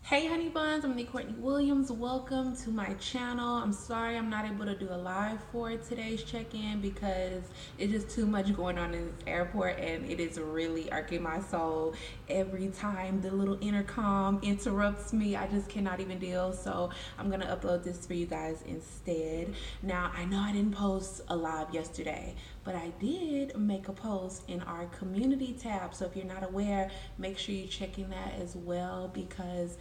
Hey honey buns, I'm Courtney Williams. Welcome to my channel. I'm sorry I'm not able to do a live for today's check-in because it's just too much going on in this airport and it is really irking my soul every time the little intercom interrupts me. I just cannot even deal, so I'm gonna upload this for you guys instead. Now I know I didn't post a live yesterday, but I did make a post in our community tab, so if you're not aware, make sure you're checking that as well because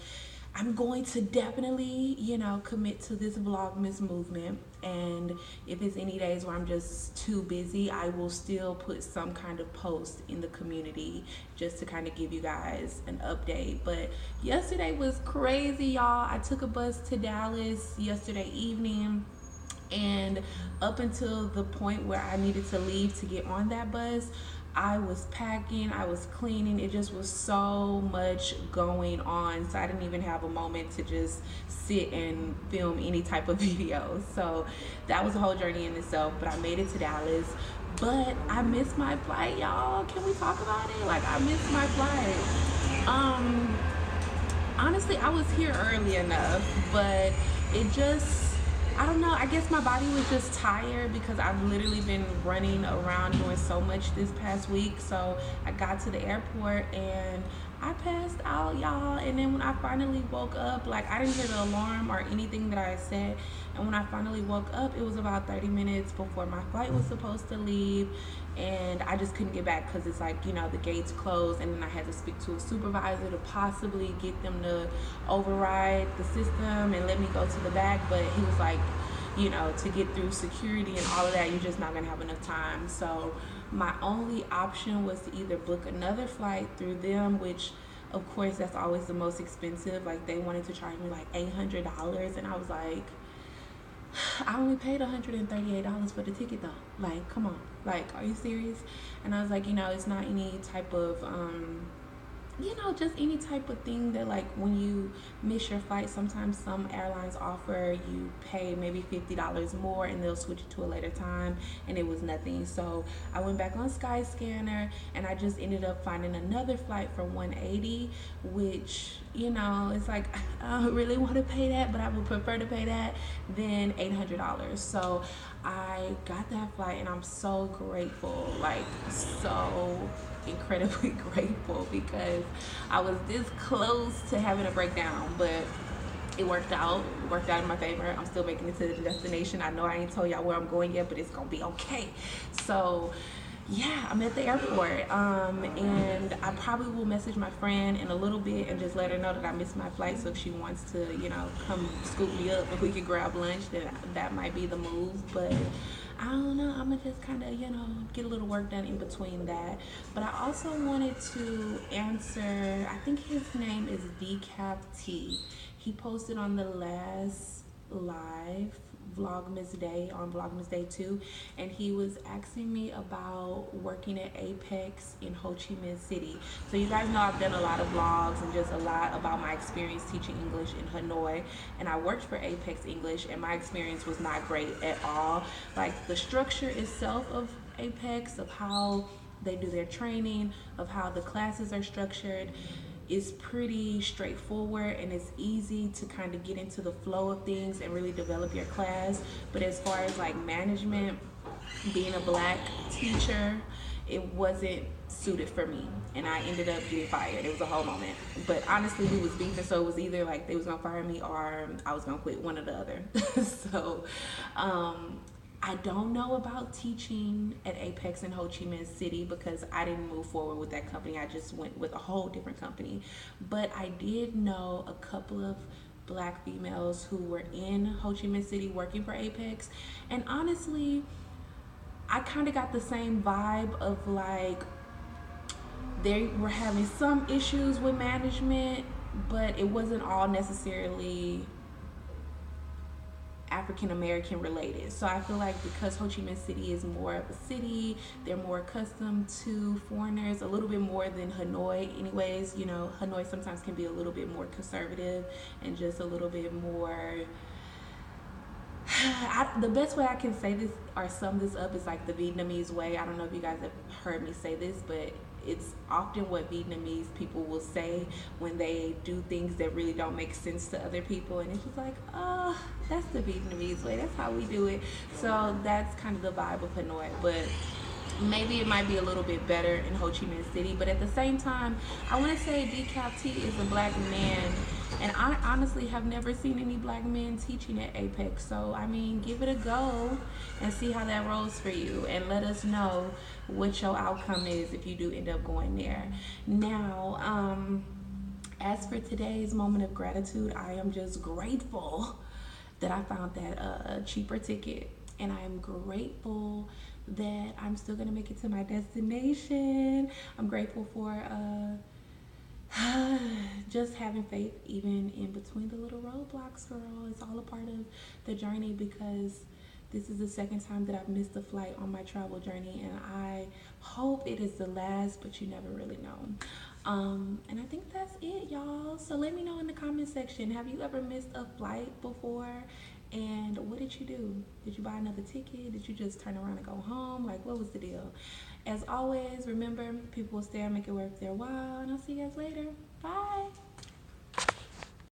I'm going to definitely, commit to this Vlogmas movement. And if it's any days where I'm just too busy, I will still put some kind of post in the community just to kind of give you guys an update. But yesterday was crazy, y'all. I took a bus to Dallas yesterday evening. And up until the point where I needed to leave to get on that bus, I was packing, I was cleaning. It just was so much going on. So I didn't even have a moment to just sit and film any type of video. So that was a whole journey in itself. But I made it to Dallas. But I missed my flight, y'all. Can we talk about it? Like, I missed my flight. Honestly, I was here early enough, but it just, I don't know, I guess my body was just tired because I've literally been running around doing so much this past week. So I got to the airport and I passed out, y'all. And then when I finally woke up, like, I didn't hear the alarm or anything that I said. And when I finally woke up, it was about 30 minutes before my flight was supposed to leave. And I just couldn't get back because it's like, the gates closed, and then I had to speak to a supervisor to possibly get them to override the system and let me go to the back. But he was like, to get through security and all of that, you're just not gonna have enough time. So my only option was to either book another flight through them, which of course that's always the most expensive. Like, they wanted to charge me like $800, and I was like, I only paid $138 for the ticket though. Like, come on. Like, are you serious? And I was like, it's not any type of just any type of thing that, like, when you miss your flight, sometimes some airlines offer you pay maybe $50 more and they'll switch it to a later time, and it was nothing. So I went back on Skyscanner and I just ended up finding another flight for 180, which, it's like, I don't really want to pay that, but I would prefer to pay that than $800. So I got that flight and I'm so grateful, like, so incredibly grateful, because I was this close to having a breakdown, but it worked out in my favor. I'm still making it to the destination. I know I ain't told y'all where I'm going yet, but it's gonna be okay. So yeah, I'm at the airport, and I probably will message my friend in a little bit and just let her know that I missed my flight. So if she wants to, come scoop me up and we can grab lunch, then that might be the move. But I don't know, I'm gonna just kind of, get a little work done in between that. But I also wanted to answer, I think his name is Decaf T. He posted on the last live Vlogmas Day, on Vlogmas Day 2, and he was asking me about working at Apax in Ho Chi Minh City. So you guys know I've done a lot of vlogs and just a lot about my experience teaching English in Hanoi, and I worked for Apax English, and my experience was not great at all. Like, the structure itself of Apax, of how they do their training, of how the classes are structured, is pretty straightforward, and it's easy to kind of get into the flow of things and really develop your class. But as far as like management, being a black teacher, it wasn't suited for me, and I ended up getting fired. It was a whole moment, but honestly we was beefing, so it was either like they was gonna fire me or I was gonna quit, one or the other. So I don't know about teaching at Apax in Ho Chi Minh City because I didn't move forward with that company. I just went with a whole different company. But I did know a couple of black females who were in Ho Chi Minh City working for Apax, and honestly, I kind of got the same vibe of like they were having some issues with management, but it wasn't all necessarily African American related. So I feel like because Ho Chi Minh City is more of a city, they're more accustomed to foreigners a little bit more than Hanoi anyways. Hanoi sometimes can be a little bit more conservative and just a little bit more, the best way I can say this or sum this up is like the Vietnamese way. I don't know if you guys have heard me say this, but it's often what Vietnamese people will say when they do things that really don't make sense to other people, and it's just like, oh, that's the Vietnamese way, that's how we do it. So that's kind of the vibe of Hanoi. But maybe it might be a little bit better in Ho Chi Minh City, but at the same time, I want to say Decaf T is a black man, and I honestly have never seen any black men teaching at Apex. So I mean, give it a go and see how that rolls for you, and let us know what your outcome is if you do end up going there. Now, as for today's moment of gratitude, I am just grateful that I found that cheaper ticket, and I am grateful that I'm still gonna make it to my destination. I'm grateful for just having faith even in between the little roadblocks, girl. It's all a part of the journey, because this is the second time that I've missed a flight on my travel journey, and I hope it is the last, but you never really know. And I think that's it, y'all. So let me know in the comment section, have you ever missed a flight before? And what did you do? Did you buy another ticket? Did you just turn around and go home? Like, what was the deal? As always, remember, people will stay and make it worth their while. And I'll see you guys later. Bye.